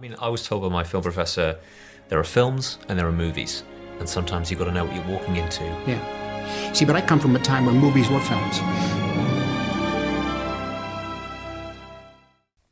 I mean, I was told by my film professor, there are films and there are movies, and sometimes you've got to know what you're walking into. Yeah. See, but I come from a time when movies were films.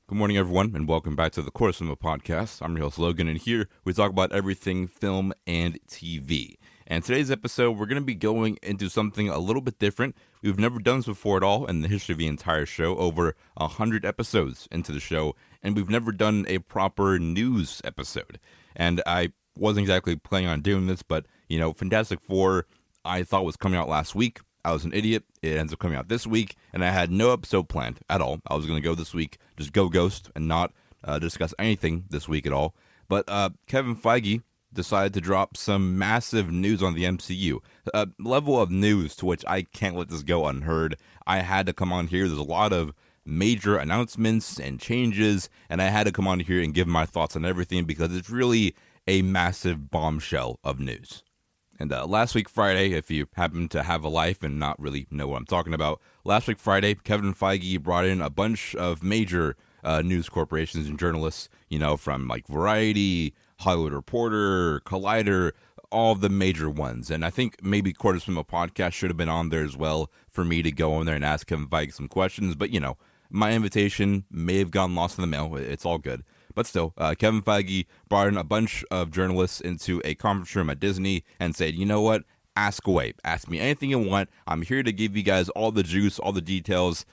Good morning, everyone, and welcome back to the Court of Cinema podcast. I'm your host, Logan, and here we talk about everything film and TV. And today's episode, we're going to be going into something a little bit different. We've never done this before at all in the history of the entire show, over 100 episodes into the show, and we've never done a proper news episode. And I wasn't exactly planning on doing this, but, Fantastic Four, I thought was coming out last week. I was an idiot. It ends up coming out this week, and I had no episode planned at all. I was going to go this week, just go ghost, and not discuss anything this week at all. But Kevin Feige decided to drop some massive news on the MCU. A level of news to which I can't let this go unheard. I had to come on here. There's a lot of major announcements and changes, and I had to come on here and give my thoughts on everything because it's really a massive bombshell of news. And last week Friday, if you happen to have a life and not really know what I'm talking about, last week Friday, Kevin Feige brought in a bunch of major news corporations and journalists, from like Variety, Hollywood Reporter, Collider, all the major ones. And I think maybe Court of Cinema podcast should have been on there as well for me to go in there and ask Kevin Feige some questions. But, my invitation may have gotten lost in the mail. It's all good. But still, Kevin Feige brought in a bunch of journalists into a conference room at Disney and said, you know what? Ask away. Ask me anything you want. I'm here to give you guys all the juice, all the details.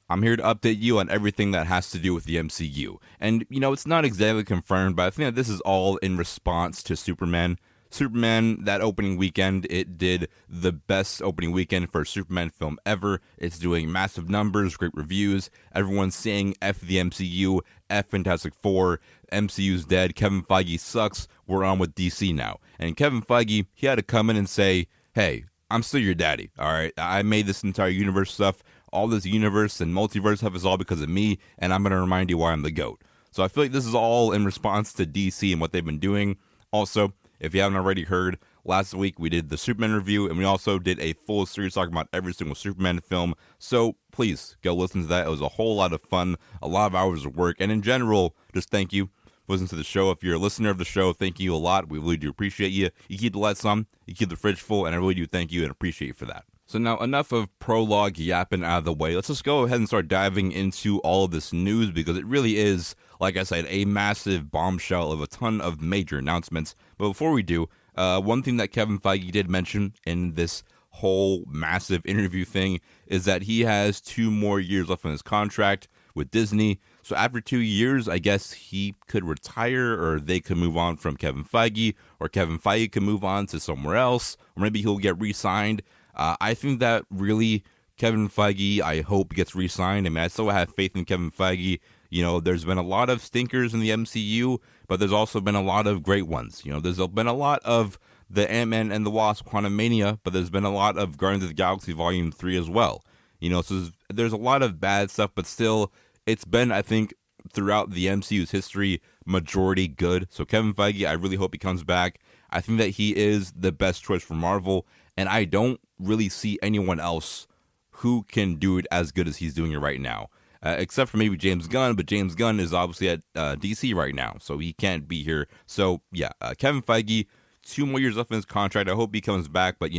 I'm here to update you on everything that has to do with the MCU. And, it's not exactly confirmed, but I think that this is all in response to Superman. Superman, that opening weekend, it did the best opening weekend for a Superman film ever. It's doing massive numbers, great reviews. Everyone's saying F the MCU, F Fantastic Four, MCU's dead, Kevin Feige sucks, we're on with DC now. And Kevin Feige, he had to come in and say, hey, I'm still your daddy, all right? I made this entire universe stuff. All this universe and multiverse stuff is all because of me, and I'm going to remind you why I'm the GOAT. So I feel like this is all in response to DC and what they've been doing. Also, if you haven't already heard, last week we did the Superman review, and we also did a full series talking about every single Superman film. So please go listen to that. It was a whole lot of fun, a lot of hours of work, and in general, just thank you for listening to the show. If you're a listener of the show, thank you a lot. We really do appreciate you. You keep the lights on, you keep the fridge full, and I really do thank you and appreciate you for that. So now, enough of prologue yapping out of the way. Let's just go ahead and start diving into all of this news because it really is, like I said, a massive bombshell of a ton of major announcements. But before we do, one thing that Kevin Feige did mention in this whole massive interview thing is that he has 2 more years left on his contract with Disney. So after 2 years, I guess he could retire, or they could move on from Kevin Feige, or Kevin Feige could move on to somewhere else, or maybe he'll get re-signed. I think that really Kevin Feige, I hope, gets re-signed. I mean, I still have faith in Kevin Feige. There's been a lot of stinkers in the MCU, but there's also been a lot of great ones. There's been a lot of the Ant-Man and the Wasp Quantumania, but there's been a lot of Guardians of the Galaxy Volume 3 as well. So there's a lot of bad stuff, but still, it's been, I think, throughout the MCU's history, majority good. So Kevin Feige, I really hope he comes back. I think that he is the best choice for Marvel, and I don't really see anyone else who can do it as good as he's doing it right now. Except for maybe James Gunn, but James Gunn is obviously at DC right now, so he can't be here. So, yeah, Kevin Feige, 2 more years left in his contract. I hope he comes back, but,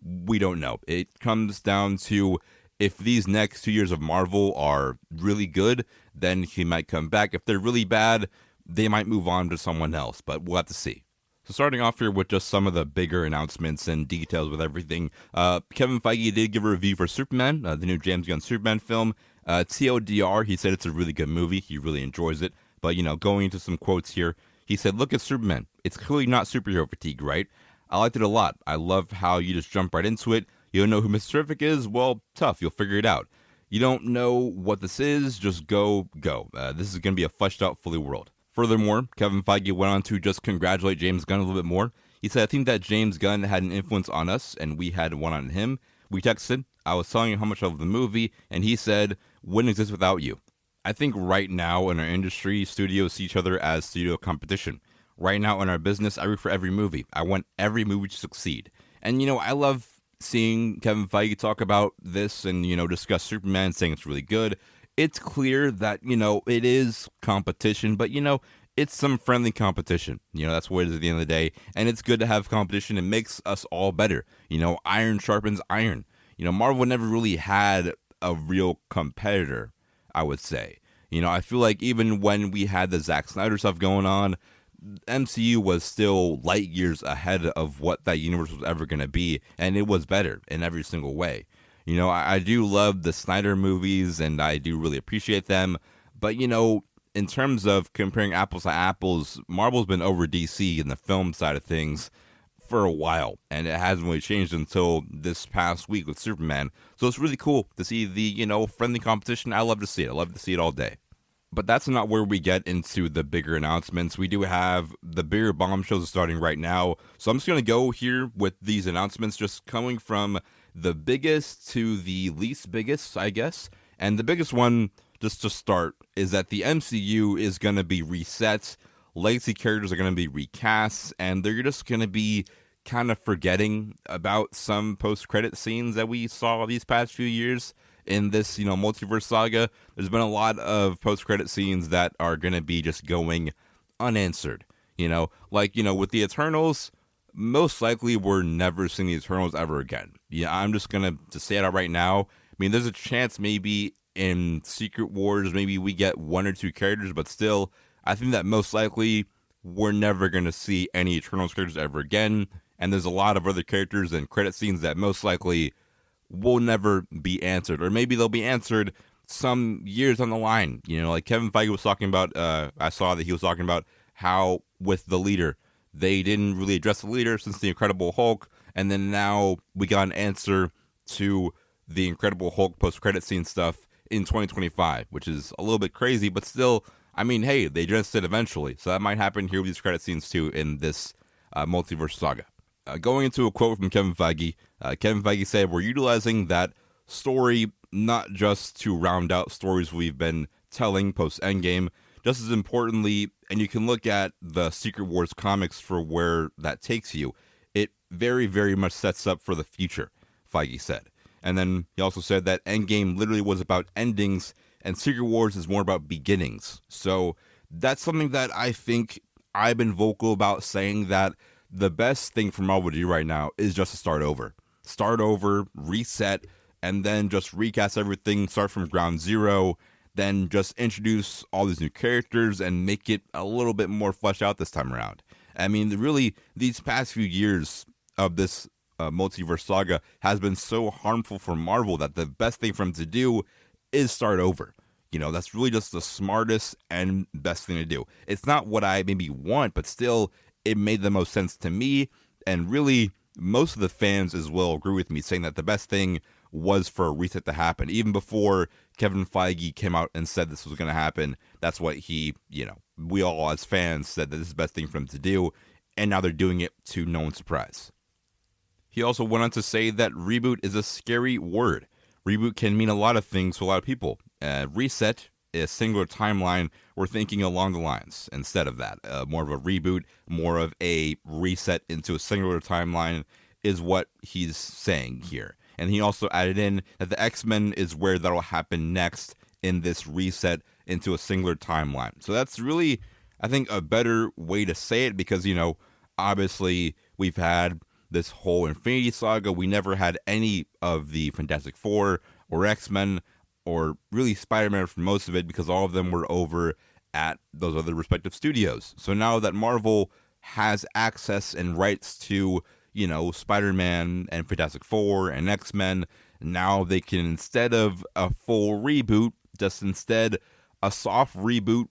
we don't know. It comes down to if these next 2 years of Marvel are really good, then he might come back. If they're really bad, they might move on to someone else, but we'll have to see. So starting off here with just some of the bigger announcements and details with everything, Kevin Feige did give a review for Superman, the new James Gunn Superman film. TLDR, he said it's a really good movie. He really enjoys it. But, going into some quotes here, he said, look at Superman. It's clearly not superhero fatigue, right? I liked it a lot. I love how you just jump right into it. You don't know who Mr. Terrific is? Well, tough. You'll figure it out. You don't know what this is? Just go. This is going to be a fleshed out, fully world. Furthermore, Kevin Feige went on to just congratulate James Gunn a little bit more. He said, I think that James Gunn had an influence on us, and we had one on him. We texted. I was telling him how much I love the movie, and he said, wouldn't exist without you. I think right now in our industry, studios see each other as studio competition. Right now in our business, I root for every movie. I want every movie to succeed. And, I love seeing Kevin Feige talk about this and, discuss Superman, saying it's really good. it's clear that, it is competition, but, it's some friendly competition. That's what it is at the end of the day. And it's good to have competition. It makes us all better. Iron sharpens iron. Marvel never really had a real competitor, I would say. I feel like even when we had the Zack Snyder stuff going on, MCU was still light years ahead of what that universe was ever going to be, and it was better in every single way. I do love the Snyder movies, and I do really appreciate them, but, in terms of comparing apples to apples, Marvel's been over DC in the film side of things for a while, and it hasn't really changed until this past week with Superman. So it's really cool to see the, friendly competition. I love to see it. I love to see it all day. But that's not where we get into the bigger announcements. We do have the bigger bombshells starting right now. So I'm just going to go here with these announcements, just coming from the biggest to the least biggest, I guess. And the biggest one, just to start, is that the MCU is going to be reset. Legacy characters are going to be recast, and they're just going to be kind of forgetting about some post-credit scenes that we saw these past few years in this, multiverse saga. There's been a lot of post-credit scenes that are going to be just going unanswered. With the Eternals, most likely we're never seeing the Eternals ever again. Yeah, I'm just going to say it out right now. I mean, there's a chance maybe in Secret Wars, maybe we get one or two characters, but still, I think that most likely we're never going to see any Eternals characters ever again. And there's a lot of other characters and credit scenes that most likely will never be answered, or maybe they'll be answered some years on the line. Like Kevin Feige was talking about, I saw that he was talking about how with the leader, they didn't really address the leader since the Incredible Hulk, and then now we got an answer to the Incredible Hulk post-credit scene stuff in 2025, which is a little bit crazy, but still, I mean, hey, they addressed it eventually, so that might happen here with these credit scenes too in this multiverse saga. Going into a quote from Kevin Feige said, "We're utilizing that story not just to round out stories we've been telling post-Endgame, just as importantly, and you can look at the Secret Wars comics for where that takes you, it very, very much sets up for the future," Feige said. And then he also said that Endgame literally was about endings, and Secret Wars is more about beginnings. So that's something that I think I've been vocal about, saying that the best thing for Marvel to do right now is just to start over. Start over, reset, and then just recast everything, start from ground zero, then just introduce all these new characters and make it a little bit more fleshed out this time around. I mean, really, these past few years of this multiverse saga has been so harmful for Marvel that the best thing for them to do is start over. That's really just the smartest and best thing to do. It's not what I maybe want, but still, it made the most sense to me, and really, most of the fans as well agree with me, saying that the best thing was for a reset to happen. Even before Kevin Feige came out and said this was going to happen, that's what he, we all as fans said that this is the best thing for them to do, and now they're doing it to no one's surprise. He also went on to say that reboot is a scary word. Reboot can mean a lot of things to a lot of people. Reset, a singular timeline, we're thinking along the lines instead of that. More of a reboot, more of a reset into a singular timeline is what he's saying here. And he also added in that the X-Men is where that'll happen next in this reset into a singular timeline. So that's really, I think, a better way to say it because, obviously we've had this whole Infinity Saga. We never had any of the Fantastic Four or X-Men or really Spider-Man for most of it because all of them were over at those other respective studios. So now that Marvel has access and rights to, Spider-Man and Fantastic Four and X-Men, now they can, instead of a full reboot, just instead a soft reboot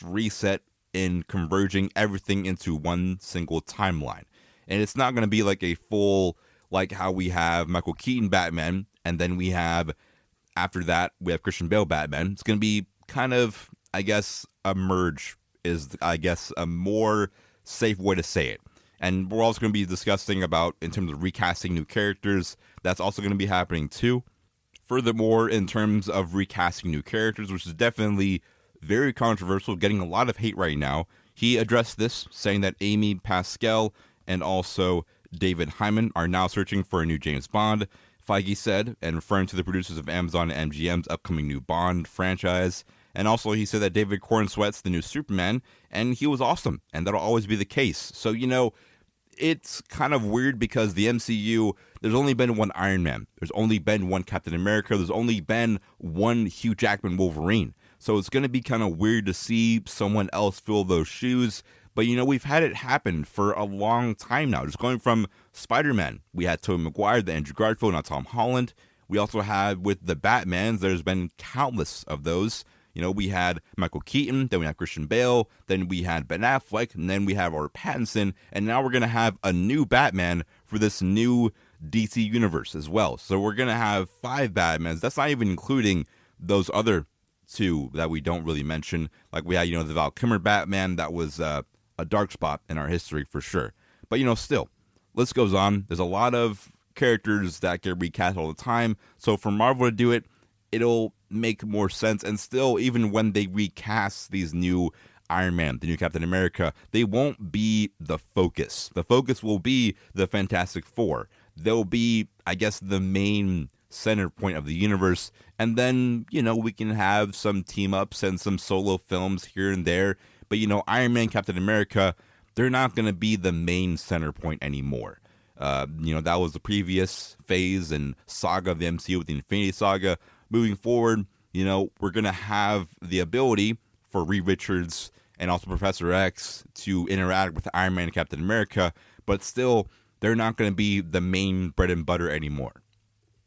/ reset in converging everything into one single timeline. And it's not going to be like a full, like how we have Michael Keaton Batman, and then we have, after that, we have Christian Bale Batman. It's going to be kind of, I guess, a merge is, I guess, a more safe way to say it. And we're also going to be discussing about, in terms of recasting new characters, that's also going to be happening too. Furthermore, in terms of recasting new characters, which is definitely very controversial, getting a lot of hate right now, he addressed this, saying that Amy Pascal and also David Hyman are now searching for a new James Bond. Feige said, and referring to the producers of Amazon and MGM's upcoming new Bond franchise, And also he said that David Cornsweet's the new Superman, and he was awesome, and that'll always be the case. So, it's kind of weird because the MCU, there's only been one Iron Man. There's only been one Captain America. There's only been one Hugh Jackman Wolverine. So it's going to be kind of weird to see someone else fill those shoes. But, we've had it happen for a long time now. Just going from Spider-Man, we had Tobey Maguire, the Andrew Garfield, not Tom Holland. We also had with the Batmans, there's been countless of those. We had Michael Keaton, then we had Christian Bale, then we had Ben Affleck, and then we have Robert Pattinson, and now we're going to have a new Batman for this new DC universe as well. So we're going to have 5 Batmans. That's not even including those other 2 that we don't really mention. Like we had, the Val Kilmer Batman. That was a dark spot in our history for sure. But, still, list goes on. There's a lot of characters that get recast all the time. So for Marvel to do it, it'll make more sense. And still, even when they recast these new Iron Man, the new Captain America, they won't be the focus. The focus will be the Fantastic Four. They'll be, I guess, the main center point of the universe. And then, we can have some team ups and some solo films here and there. But, Iron Man, Captain America, they're not going to be the main center point anymore. That was the previous phase and saga of the MCU with the Infinity Saga. Moving forward, we're going to have the ability for Reed Richards and also Professor X to interact with Iron Man and Captain America, but still, they're not going to be the main bread and butter anymore.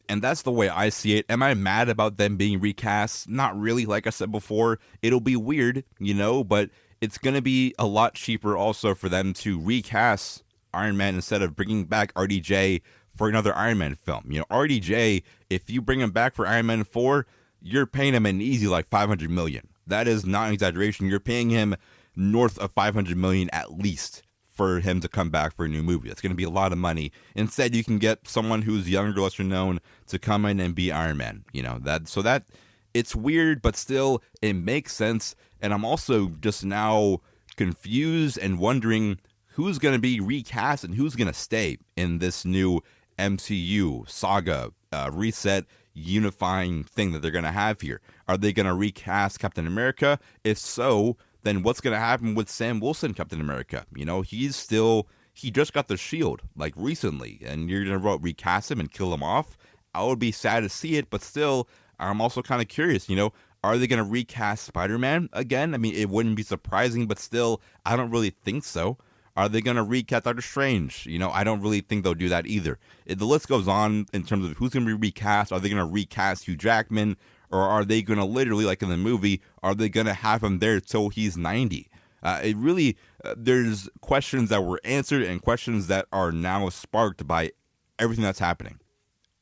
And that's the way I see it. Am I mad about them being recast? Not really. Like I said before, it'll be weird, but it's going to be a lot cheaper also for them to recast Iron Man instead of bringing back RDJ for another Iron Man film. RDJ, if you bring him back for Iron Man 4, you're paying him an easy like $500 million. That is not an exaggeration. You're paying him north of $500 million at least for him to come back for a new movie. That's going to be a lot of money. Instead, you can get someone who's younger, lesser known, to come in and be Iron Man. That it's weird, but still it makes sense. And I'm also just now confused and wondering who's going to be recast and who's going to stay in this new MCU saga, reset, unifying thing that they're going to have here. Are they going to recast Captain America? If so, then what's going to happen with Sam Wilson, Captain America? He just got the shield like recently, and you're going to recast him and kill him off? I would be sad to see it, but still, I'm also kind of curious, are they going to recast Spider-Man again? I mean, it wouldn't be surprising, but still, I don't really think so. Are they going to recast Doctor Strange? I don't really think they'll do that either. The list goes on in terms of who's going to be recast. Are they going to recast Hugh Jackman? Or are they going to literally, like in the movie, are they going to have him there till he's 90? There's questions that were answered and questions that are now sparked by everything that's happening.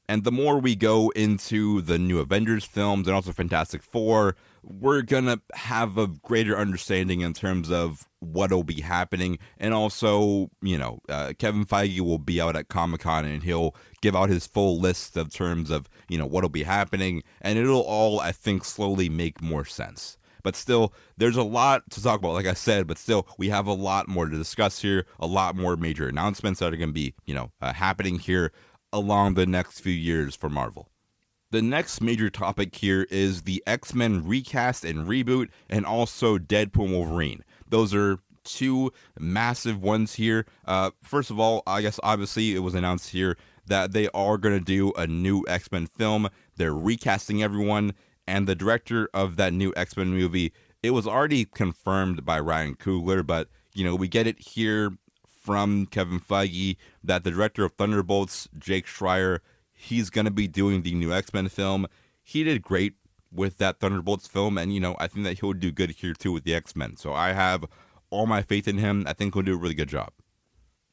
And the more we go into the new Avengers films and also Fantastic Four, we're going to have a greater understanding in terms of what'll be happening. And also, Kevin Feige will be out at Comicon and he'll give out his full list of terms of, what'll be happening. And it'll all, I think, slowly make more sense. But still, there's a lot to talk about, like I said, but still, we have a lot more to discuss here, a lot more major announcements that are going to be, happening here along the next few years for Marvel. The next major topic here is the X-Men recast and reboot, and also Deadpool and Wolverine. Those are 2 massive ones here. First of all, I guess obviously it was announced here that they are going to do a new X-Men film. They're recasting everyone, and the director of that new X-Men movie, it was already confirmed by Ryan Coogler, but, we get it here from Kevin Feige that the director of Thunderbolts, Jake Schreier, he's going to be doing the new X-Men film. He did great with that Thunderbolts film, and, I think that he'll do good here, too, with the X-Men. So I have all my faith in him. I think he'll do a really good job.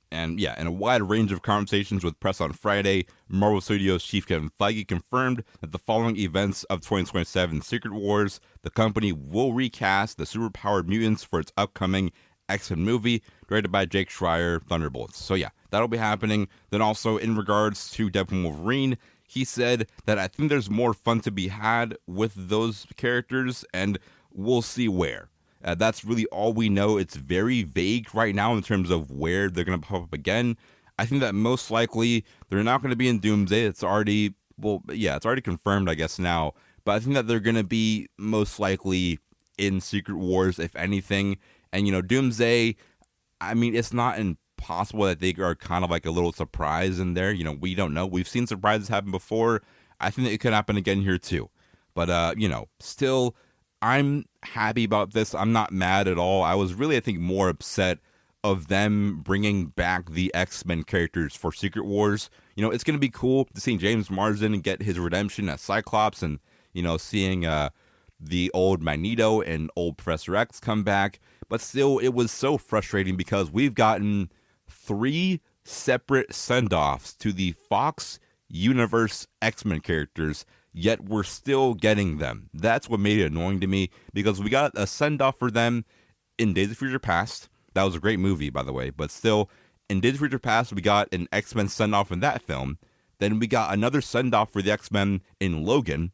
And, in a wide range of conversations with press on Friday, Marvel Studios chief Kevin Feige confirmed that the following events of 2027 Secret Wars, the company will recast the superpowered mutants for its upcoming X-Men movie, directed by Jake Schreier, Thunderbolts. So that'll be happening. Then also in regards to Deadpool and Wolverine, he said that I think there's more fun to be had with those characters, and we'll see where. That's really all we know. It's very vague right now in terms of where they're going to pop up again. I think that most likely they're not going to be in Doomsday. It's already confirmed, I guess, now. but I think that they're going to be most likely in Secret Wars, if anything. And, Doomsday, I mean, it's not impossible that they are kind of like a little surprise in there. We don't know. We've seen surprises happen before. I think that it could happen again here too. But, still, I'm happy about this. I'm not mad at all. I was really, I think, more upset of them bringing back the X-Men characters for Secret Wars. It's going to be cool to see James Marsden get his redemption as Cyclops and, seeing the old Magneto and old Professor X come back. But still, it was so frustrating because we've gotten 3 separate send-offs to the Fox Universe X-Men characters, yet we're still getting them. That's what made it annoying to me, because we got a send-off for them in Days of Future Past. That was a great movie, by the way, but still, in Days of Future Past, we got an X-Men send-off in that film. Then we got another send-off for the X-Men in Logan.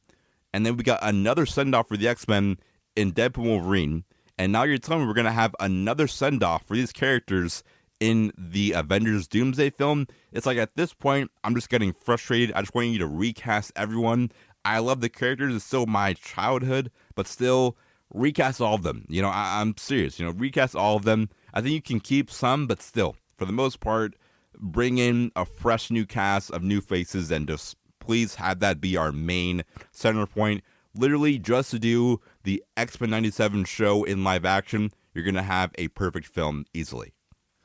And then we got another send-off for the X-Men in Deadpool & Wolverine. And now you're telling me we're going to have another send-off for these characters in the Avengers Doomsday film? It's like, at this point, I'm just getting frustrated. I just want you to recast everyone. I love the characters. It's still my childhood, but still, recast all of them. I'm serious. Recast all of them. I think you can keep some, but still, for the most part, bring in a fresh new cast of new faces and just please have that be our main center point. Literally, just to do the X-Men 97 show in live action, you're going to have a perfect film easily.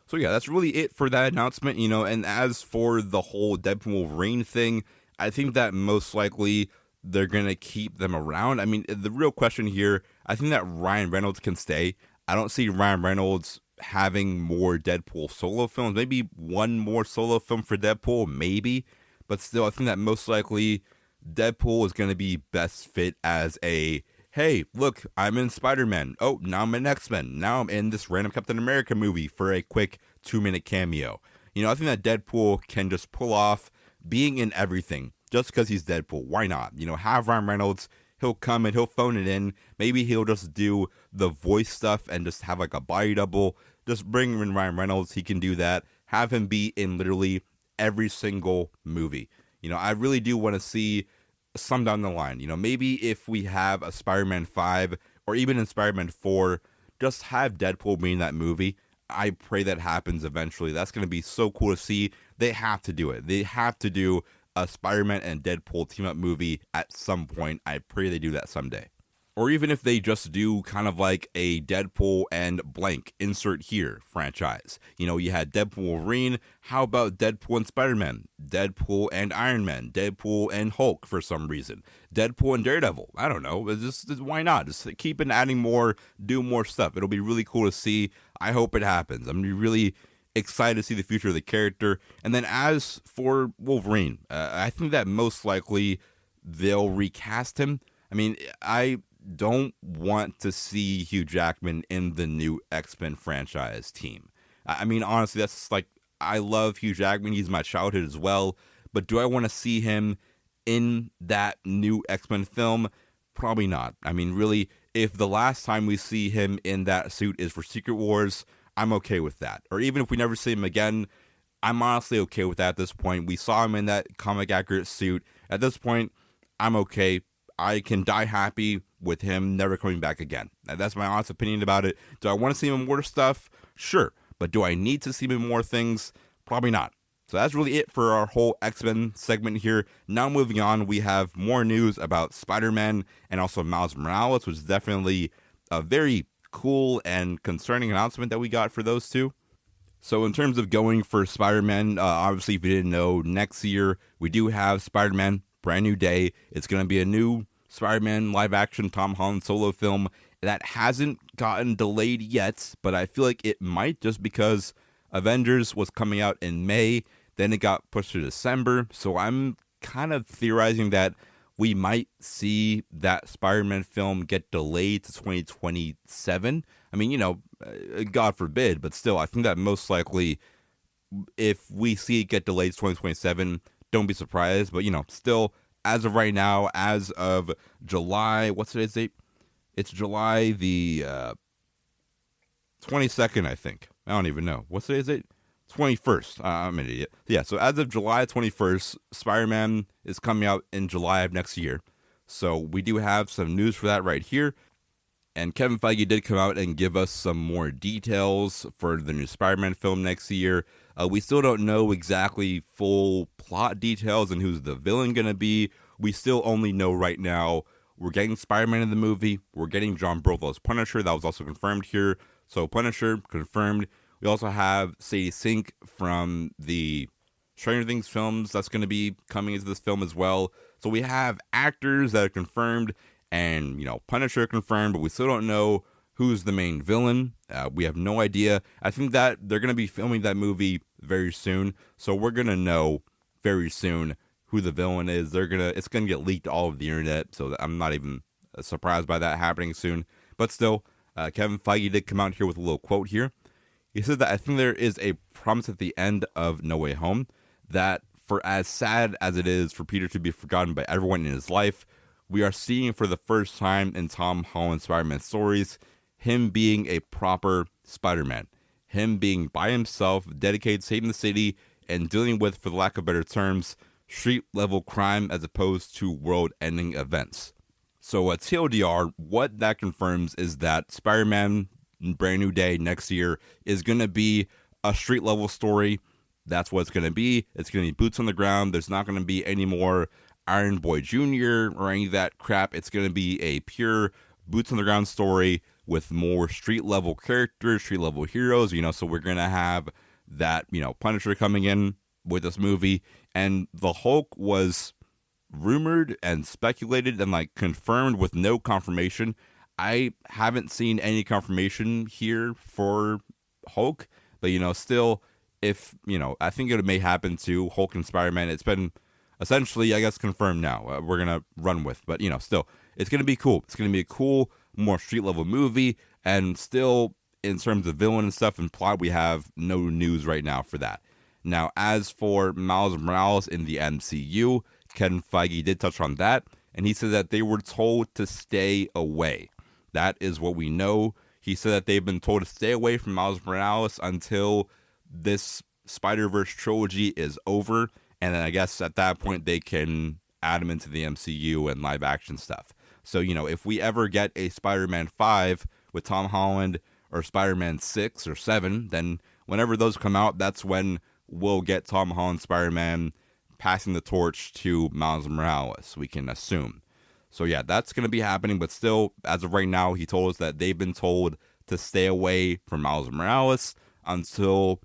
So yeah, that's really it for that announcement, and as for the whole Deadpool Wolverine thing, I think that most likely they're going to keep them around. I mean, the real question here, I think that Ryan Reynolds can stay. I don't see Ryan Reynolds having more Deadpool solo films. Maybe one more solo film for Deadpool, maybe. But still, I think that most likely Deadpool is going to be best fit as a, hey, look, I'm in Spider-Man. Oh, now I'm in X-Men. Now I'm in this random Captain America movie for a quick 2-minute cameo. I think that Deadpool can just pull off being in everything just because he's Deadpool. Why not? Have Ryan Reynolds. He'll come and he'll phone it in. Maybe he'll just do the voice stuff and just have like a body double. Just bring in Ryan Reynolds. He can do that. Have him be in literally every single movie. I really do want to see some down the line. Maybe if we have a Spider-Man 5 or even in Spider-Man 4, just have Deadpool be in that movie. I pray that happens eventually. That's going to be so cool to see. They have to do it. They have to do a Spider-Man and Deadpool team-up movie at some point. I pray they do that someday. Or even if they just do kind of like a Deadpool and blank, insert here franchise. You had Deadpool Wolverine. How about Deadpool and Spider-Man? Deadpool and Iron Man. Deadpool and Hulk for some reason. Deadpool and Daredevil. I don't know. Just why not? Just keep on adding more, do more stuff. It'll be really cool to see. I hope it happens. I'm really excited to see the future of the character. And then as for Wolverine, I think that most likely they'll recast him. I mean, I don't want to see Hugh Jackman in the new X-Men franchise team. I mean, honestly, that's like, I love Hugh Jackman. He's my childhood as well. But do I want to see him in that new X-Men film? Probably not. I mean, really, if the last time we see him in that suit is for Secret Wars, I'm okay with that. Or even if we never see him again, I'm honestly okay with that at this point. We saw him in that comic accurate suit. At this point, I'm okay. I can die happy with him never coming back again. That's my honest opinion about it. Do I want to see him in more stuff? Sure. But do I need to see him in more things? Probably not. So that's really it for our whole X-Men segment here. Now moving on, we have more news about Spider-Man and also Miles Morales, which is definitely a very cool and concerning announcement that we got for those two. So in terms of going for Spider-Man, obviously if you didn't know, next year we do have Spider-Man, brand new day. It's going to be a new Spider-Man live-action Tom Holland solo film that hasn't gotten delayed yet, but I feel like it might just because Avengers was coming out in May, then it got pushed to December, so I'm kind of theorizing that we might see that Spider-Man film get delayed to 2027. I mean, God forbid, but still, I think that most likely, if we see it get delayed to 2027, don't be surprised, but, still, as of right now, as of July, what's today's date? It's July the 22nd, I think. I don't even know. What's today's date? 21st. I'm an idiot. Yeah, so as of July 21st, Spider-Man is coming out in July of next year. So we do have some news for that right here. And Kevin Feige did come out and give us some more details for the new Spider-Man film next year. We still don't know exactly full plot details and who's the villain going to be. We still only know right now we're getting Spider-Man in the movie. We're getting John Berthel's Punisher. That was also confirmed here. So Punisher, confirmed. We also have Sadie Sink from the Stranger Things films that's going to be coming into this film as well. So we have actors that are confirmed and, Punisher confirmed, but we still don't know who's the main villain. We have no idea. I think that they're going to be filming that movie very soon. So we're going to know very soon who the villain is. It's going to get leaked all over the internet. So I'm not even surprised by that happening soon. But still, Kevin Feige did come out here with a little quote here. He said that I think there is a promise at the end of No Way Home that for as sad as it is for Peter to be forgotten by everyone in his life, we are seeing for the first time in Tom Holland's Spider-Man stories, him being a proper Spider-Man. Him being by himself, dedicated to saving the city, and dealing with, for the lack of better terms, street-level crime as opposed to world-ending events. So TLDR, what that confirms is that Spider-Man Brand New Day next year is going to be a street-level story. That's what it's going to be. It's going to be boots on the ground. There's not going to be any more Iron Boy Jr. or any of that crap. It's going to be a pure boots on the ground story with more street level characters, street level heroes, so we're going to have that, Punisher coming in with this movie. And the Hulk was rumored and speculated and confirmed with no confirmation. I haven't seen any confirmation here for Hulk, but still, if, I think it may happen to Hulk and Spider-Man. It's been essentially, I guess, confirmed now. We're going to run with. But, still, it's going to be cool. It's going to be a cool, more street-level movie. And still, in terms of villain and stuff and plot, we have no news right now for that. Now, as for Miles Morales in the MCU, Kevin Feige did touch on that. And he said that they were told to stay away. That is what we know. He said that they've been told to stay away from Miles Morales until this Spider-Verse trilogy is over. And then I guess at that point, they can add him into the MCU and live action stuff. So, if we ever get a Spider-Man 5 with Tom Holland or Spider-Man 6 or 7, then whenever those come out, that's when we'll get Tom Holland Spider-Man passing the torch to Miles Morales, we can assume. So, yeah, that's going to be happening. But still, as of right now, he told us that they've been told to stay away from Miles Morales until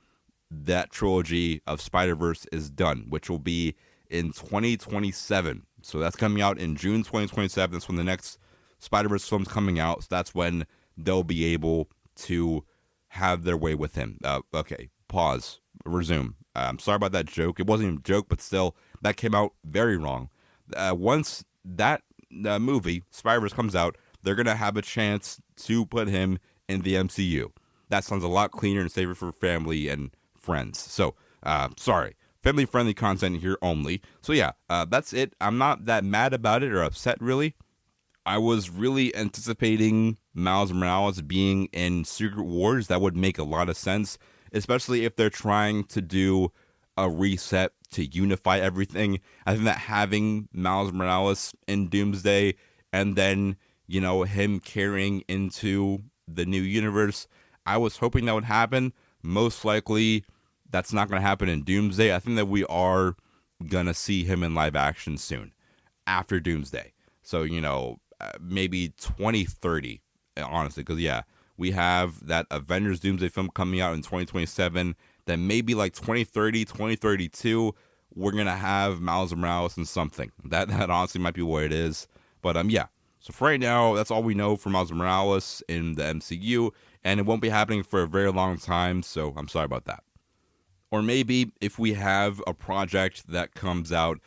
that trilogy of Spider-Verse is done, which will be in 2027. So that's coming out in June 2027. That's when the next Spider-Verse film's coming out. So that's when they'll be able to have their way with him. Okay, pause, resume. I'm sorry about that joke. It wasn't even a joke, but still, that came out very wrong. Once that movie, Spider-Verse, comes out, they're going to have a chance to put him in the MCU. That sounds a lot cleaner and safer for family and friends. So, sorry. Family-friendly content here only. So, yeah, that's it. I'm not that mad about it or upset, really. I was really anticipating Miles Morales being in Secret Wars. That would make a lot of sense, especially if they're trying to do a reset to unify everything. I think that having Miles Morales in Doomsday and then, him carrying into the new universe, I was hoping that would happen. Most likely, that's not going to happen in Doomsday. I think that we are going to see him in live action soon, after Doomsday. So, maybe 2030, honestly, because, yeah, we have that Avengers Doomsday film coming out in 2027. Then maybe 2030, 2032, we're going to have Miles Morales in something. That honestly might be what it is. But, yeah. So for right now, that's all we know for Miles Morales in the MCU. And it won't be happening for a very long time, so I'm sorry about that. Or maybe if we have a project that comes out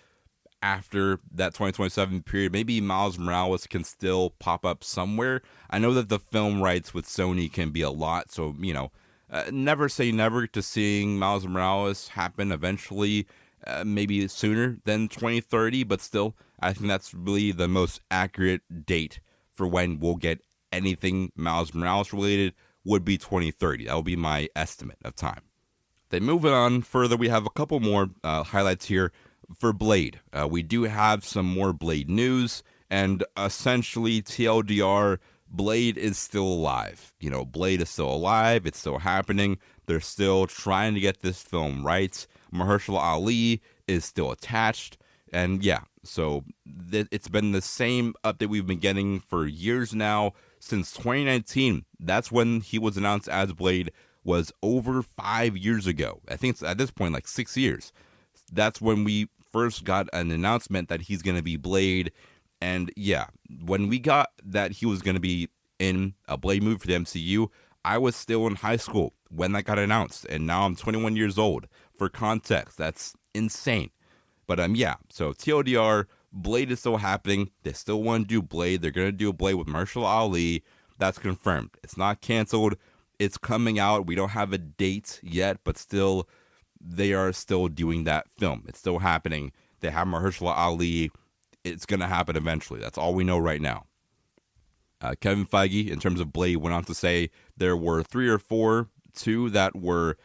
after that 2027 period, maybe Miles Morales can still pop up somewhere. I know that the film rights with Sony can be a lot, so, never say never to seeing Miles Morales happen eventually, maybe sooner than 2030, but still, I think that's really the most accurate date for when we'll get anything Miles Morales related would be 2030. That will be my estimate of time. Then moving on further, we have a couple more highlights here for Blade. We do have some more Blade news, And essentially, TLDR, Blade is still alive. Blade is still alive. It's still happening. They're still trying to get this film right. Mahershala Ali is still attached. And yeah, so it's been the same update we've been getting for years now. Since 2019, that's when he was announced as Blade, was over 5 years ago. I think it's at this point like 6 years. That's when we first got an announcement that he's going to be Blade. And yeah, when we got that he was going to be in a Blade movie for the MCU, I was still in high school when that got announced. And now I'm 21 years old. For context, that's insane. But yeah, so TLDR, Blade is still happening. They still want to do Blade. They're going to do a Blade with Mahershala Ali. That's confirmed. It's not canceled. It's coming out. We don't have a date yet, but still, they are still doing that film. It's still happening. They have Mahershala Ali. It's going to happen eventually. That's all we know right now. Kevin Feige, in terms of Blade, went on to say there were 3 or 4, 2 that were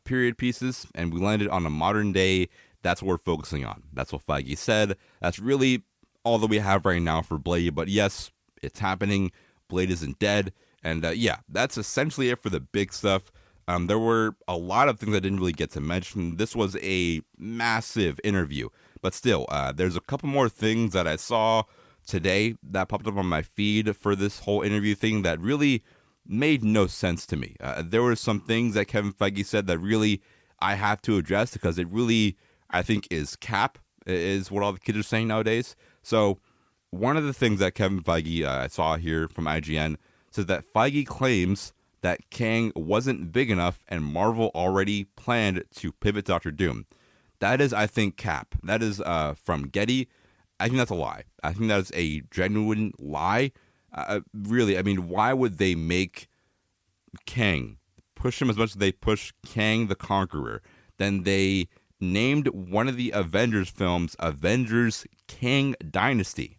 period pieces, and we landed on a modern day. That's what we're focusing on. That's what Feige said. That's really all that we have right now for Blade. But yes, it's happening. Blade isn't dead. And yeah, that's essentially it for the big stuff. There were a lot of things I didn't really get to mention. This was a massive interview. But still, there's a couple more things that I saw today that popped up on my feed for this whole interview thing that really made no sense to me. There were some things that Kevin Feige said that really I have to address because it really, I think, is cap, is what all the kids are saying nowadays. So one of the things that Kevin Feige, I saw here from IGN, says that Feige claims that Kang wasn't big enough and Marvel already planned to pivot Doctor Doom. That is, I think, cap. That is from Getty. I think that's a lie. I think that is a genuine lie. Really, I mean, why would they make Kang, push him as much as they push Kang the Conqueror? Then they named one of the Avengers films Avengers Kang Dynasty.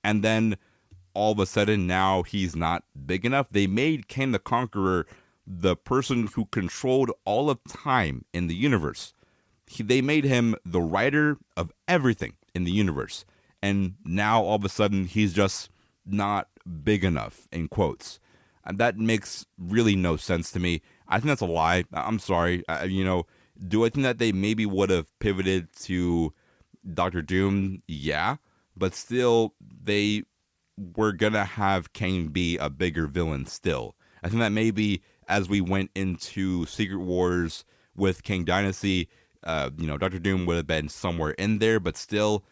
And then all of a sudden now he's not big enough. They made Kang the Conqueror the person who controlled all of time in the universe. They made him the writer of everything in the universe. And now all of a sudden he's just not big enough, in quotes. And that makes really no sense to me. I think that's a lie. I'm sorry. Do I think that they maybe would have pivoted to Doctor Doom? Yeah. But still, they were going to have Kang be a bigger villain still. I think that maybe as we went into Secret Wars with Kang Dynasty, Doctor Doom would have been somewhere in there, but still,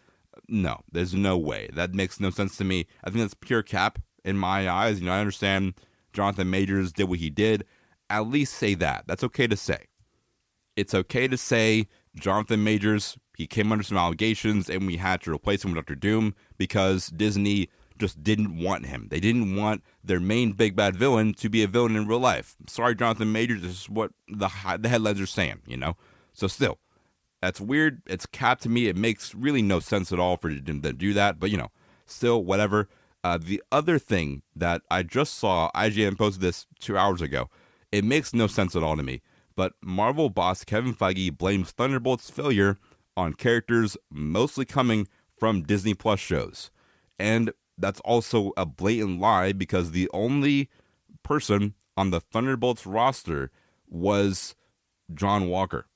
no, there's no way. That makes no sense to me. I think that's pure cap in my eyes. I understand Jonathan Majors did what he did. At least say that. That's okay to say. It's okay to say Jonathan Majors, he came under some allegations and we had to replace him with Doctor Doom because Disney just didn't want him. They didn't want their main big bad villain to be a villain in real life. Sorry, Jonathan Majors, this is what the headlines are saying, So still, that's weird. It's cap to me. It makes really no sense at all for them to do that. But, still, whatever. The other thing that I just saw, IGN posted this 2 hours ago. It makes no sense at all to me. But Marvel boss Kevin Feige blames Thunderbolt's failure on characters mostly coming from Disney Plus shows. And that's also a blatant lie because the only person on the Thunderbolts roster was John Walker.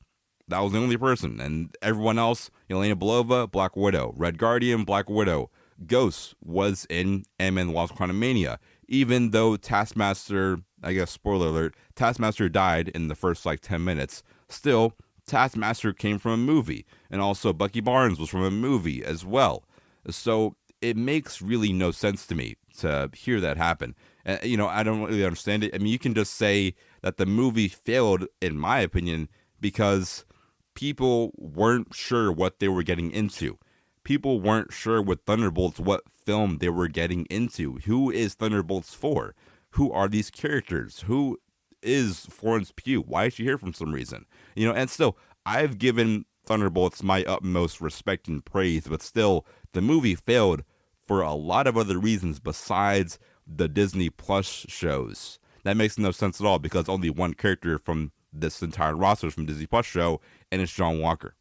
That was the only person. And everyone else, Yelena Belova, Black Widow. Red Guardian, Black Widow. Ghost was in Ant-Man and the Wasp: Quantumania. Even though Taskmaster, I guess spoiler alert, Taskmaster died in the first 10 minutes, still, Taskmaster came from a movie. And also Bucky Barnes was from a movie as well. So it makes really no sense to me to hear that happen. I don't really understand it. I mean, you can just say that the movie failed, in my opinion, because people weren't sure what they were getting into. People weren't sure with Thunderbolts what film they were getting into. Who is Thunderbolts for? Who are these characters? Who is Florence Pugh? Why is she here for some reason? And still, I've given Thunderbolts my utmost respect and praise, but still, the movie failed for a lot of other reasons besides the Disney Plus shows. That makes no sense at all because only one character from this entire roster is from Disney Plus show, and it's John Walker.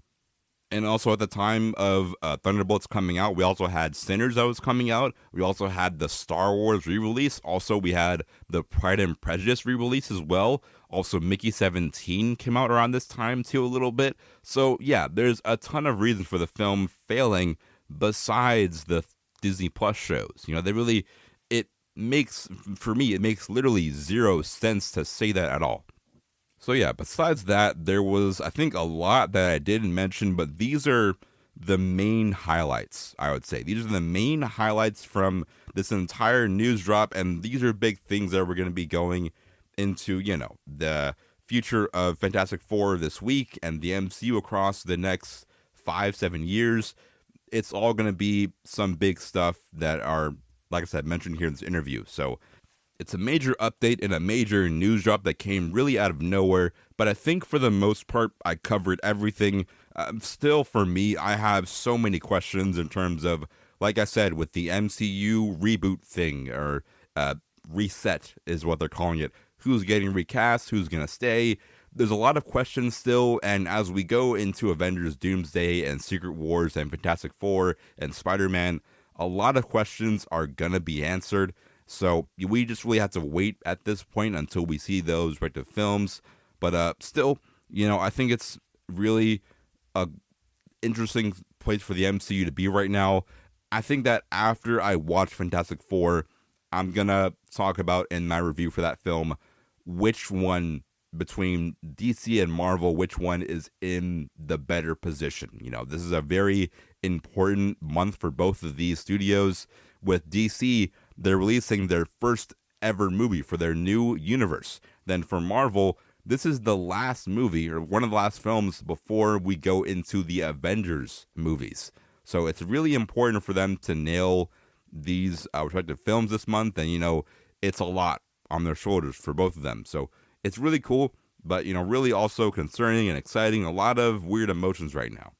And also at the time of Thunderbolts coming out, we also had Sinners that was coming out. We also had the Star Wars re-release. Also, we had the Pride and Prejudice re-release as well. Also, Mickey 17 came out around this time too a little bit. So yeah, there's a ton of reasons for the film failing besides the Disney Plus shows. It makes, for me, it makes literally zero sense to say that at all. So yeah, besides that, there was, I think, a lot that I didn't mention, but these are the main highlights, I would say. These are the main highlights from this entire news drop, and these are big things that we're going to be going into, the future of Fantastic Four this week and the MCU across the next 5-7 years. It's all going to be some big stuff that are, like I said, mentioned here in this interview. So it's a major update and a major news drop that came really out of nowhere, but I think for the most part, I covered everything. Still, for me, I have so many questions in terms of, like I said, with the MCU reboot thing, or reset is what they're calling it. Who's getting recast? Who's going to stay? There's a lot of questions still, and as we go into Avengers Doomsday and Secret Wars and Fantastic Four and Spider-Man, a lot of questions are going to be answered. So we just really have to wait at this point until we see those respective films. But still, I think it's really a interesting place for the MCU to be right now. I think that after I watch Fantastic Four, I'm going to talk about in my review for that film which one between DC and Marvel, which one is in the better position. This is a very important month for both of these studios. With DC, they're releasing their first ever movie for their new universe. Then for Marvel, this is the last movie, or one of the last films before we go into the Avengers movies. So it's really important for them to nail these respective films this month. And, it's a lot on their shoulders for both of them. So it's really cool, but, really also concerning and exciting. A lot of weird emotions right now.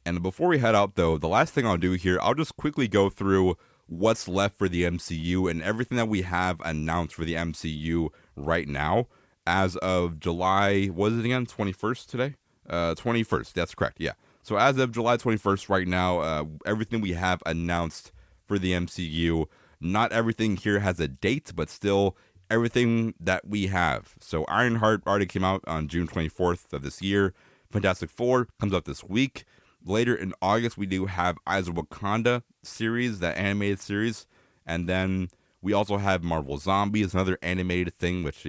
And before we head out, though, the last thing I'll do here, I'll just quickly go through what's left for the MCU and everything that we have announced for the MCU right now. As of July, what is it again? 21st today? 21st, that's correct, yeah. So as of July 21st right now, everything we have announced for the MCU, not everything here has a date, but still everything that we have. So Ironheart already came out on June 24th of this year. Fantastic Four comes out this week. Later in August, we do have Eyes of Wakanda series, that animated series. And then we also have Marvel Zombies, another animated thing, which,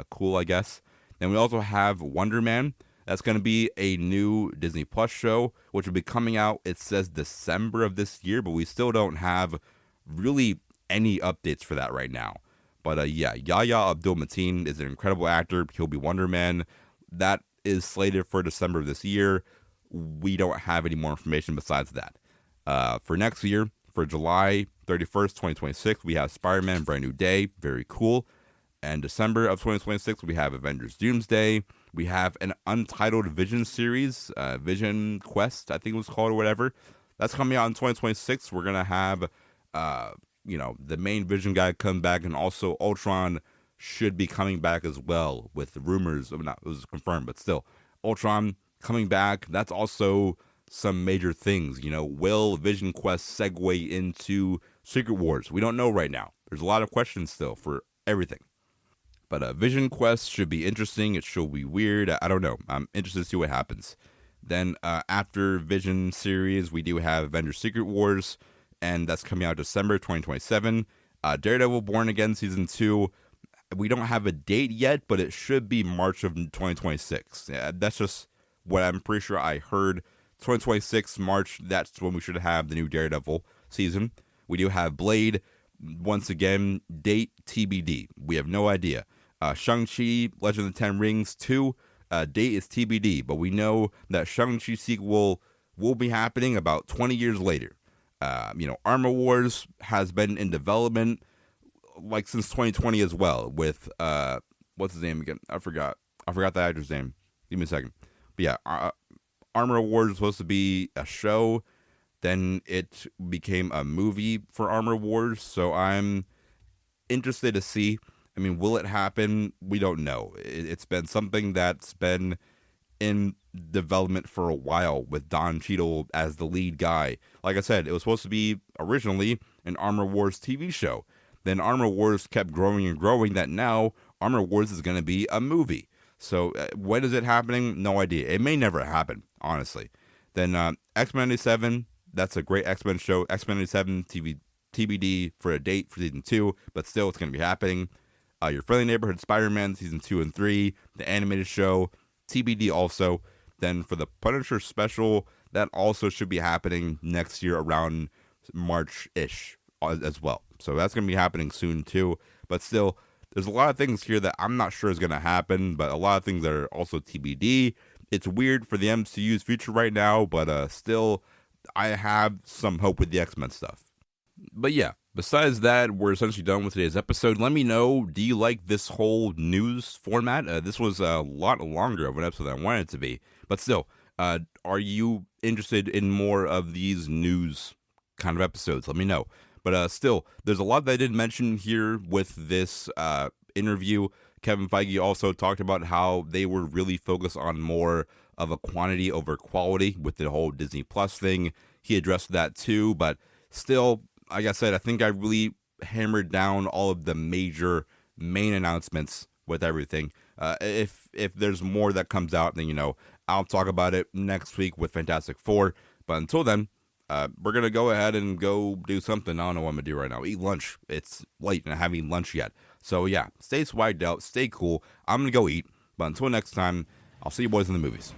cool, I guess. Then we also have Wonder Man. That's going to be a new Disney Plus show, which will be coming out, it says December of this year, but we still don't have really any updates for that right now. But yeah, Yahya Abdul-Mateen is an incredible actor. He'll be Wonder Man. That is slated for December of this year. We don't have any more information besides that. For next year, for July 31st, 2026, we have Spider-Man Brand New Day. Very cool. And December of 2026, we have Avengers Doomsday. We have an untitled Vision series, Vision Quest, I think it was called, or whatever. That's coming out in 2026. We're going to have, the main Vision guy come back, and also Ultron should be coming back as well, with rumors of, not, it was confirmed, but still, Ultron coming back. That's also some major things. Will Vision Quest segue into Secret Wars? We don't know right now. There's a lot of questions still for everything. But Vision Quest should be interesting. It should be weird. I don't know. I'm interested to see what happens. Then after Vision series, we do have Avengers Secret Wars, and that's coming out December 2027. Daredevil Born Again Season 2. We don't have a date yet, but it should be March of 2026. Yeah, that's just what I'm pretty sure I heard. 2026, March, that's when we should have the new Daredevil season. We do have Blade. Once again, date TBD. We have no idea. Shang-Chi, Legend of the Ten Rings 2, date is TBD, but we know that Shang-Chi sequel will be happening about 20 years later. Armor Wars has been in development since 2020 as well, with what's his name again? I forgot the actor's name. Give me a second. But yeah, Armor Wars was supposed to be a show. Then it became a movie for Armor Wars, so I'm interested to see. Will it happen? We don't know. It's been something that's been in development for a while with Don Cheadle as the lead guy. Like I said, it was supposed to be originally an Armor Wars TV show. Then Armor Wars kept growing and growing that now Armor Wars is going to be a movie. So when is it happening? No idea. It may never happen, honestly. Then X-Men 97, that's a great X-Men show. X-Men 97 TBD for a date for season 2, but still it's going to be happening. Your Friendly Neighborhood Spider-Man season 2 and 3, the animated show, TBD also. Then for the Punisher special, that also should be happening next year around March-ish as well. So that's going to be happening soon too. But still, there's a lot of things here that I'm not sure is going to happen, but a lot of things that are also TBD. It's weird for the MCU's future right now, but still, I have some hope with the X-Men stuff. But yeah, besides that, we're essentially done with today's episode. Let me know, do you like this whole news format? This was a lot longer of an episode than I wanted it to be. But still, are you interested in more of these news kind of episodes? Let me know. But still, there's a lot that I didn't mention here with this interview. Kevin Feige also talked about how they were really focused on more of a quantity over quality with the whole Disney Plus thing. He addressed that too, but still, like I said, I think I really hammered down all of the main announcements with everything. If there's more that comes out, then, I'll talk about it next week with Fantastic Four. But until then, we're going to go ahead and go do something. I don't know what I'm going to do right now. Eat lunch. It's late and I haven't eaten lunch yet. So yeah, stay swagged out, stay cool. I'm going to go eat. But until next time, I'll see you boys in the movies.